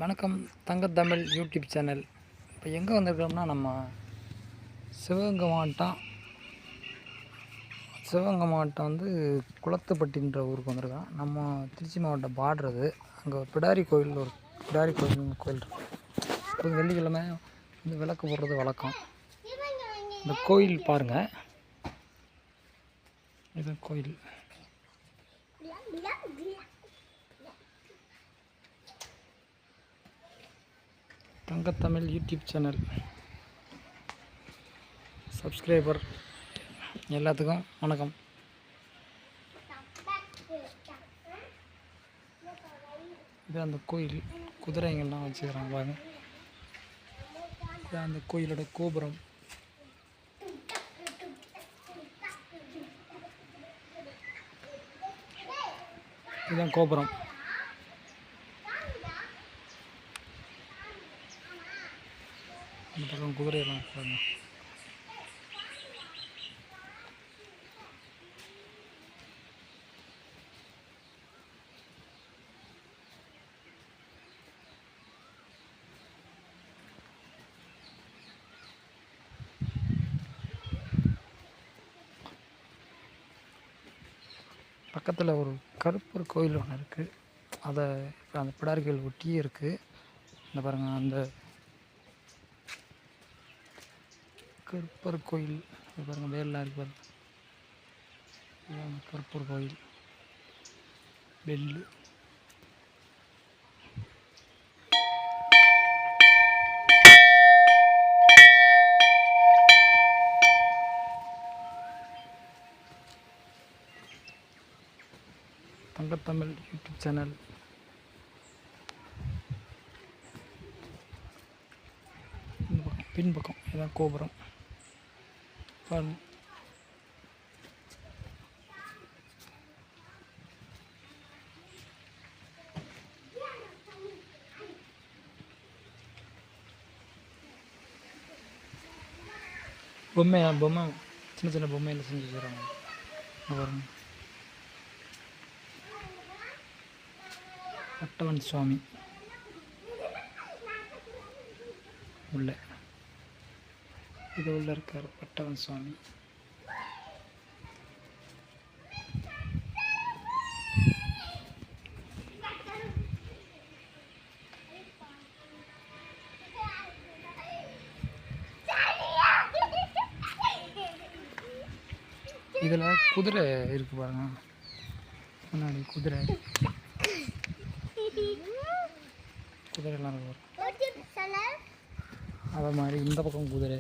வணக்கம் தங்கத்தமிழ் YouTube channel. இப்போ எங்கே வந்திருக்கிறோம்னா நம்ம சிவகங்கை மாவட்டம் வந்து குளத்துப்பட்டின்ற ஊருக்கு வந்திருக்கோம். நம்ம திருச்சி மாவட்டம் பார்டர். அங்கே பிடாரி கோயில் இருக்குது. இப்போ வெள்ளிக்கிழமை வந்து விளக்கு போடுறது வழக்கம். இந்த கோயில் பாருங்கள், இது கோயில். தங்கத்தமிழ் யூடியூப் சேனல் சப்ஸ்கிரைபர் எல்லாத்துக்கும் வணக்கம். இது அந்த கோயில், குதிரைங்கள்லாம் வச்சுக்கிறாங்க பாருங்க. இது அந்த கோயிலோட கோபுரம். இதுதான் கோபுரம். அந்த பக்கம் குதிரையெல்லாம் பாருங்க. பக்கத்தில் ஒரு கருப்பர் கோயில் ஒன்று இருக்குது. அதை அந்த பிடாரி கோயில் ஒட்டியே இருக்குது. இந்த பாருங்கள், அந்த கருப்பர் கோயில் பாருங்கள், வேலாம் இருக்கு பாருங்கள். இதுதான் கருப்பர் கோயில் பெல்லு. தங்கத்தமிழ் YouTube channel. இந்த பக்கம் பின்பக்கம் இதுதான் கோபுரம். பொம்மை சின்ன சின்ன பொம்மையில் செஞ்சு வச்சுருக்காங்க பாருங்க. பட்டவன் சுவாமி உள்ள இருக்கார். பட்டவன் சுவாமி இதில் குதிரை இருக்கு பாருங்க. முன்னாடி குதிரைலாம் இருக்கு. அதே மாதிரி இந்த பக்கம் குதிரை.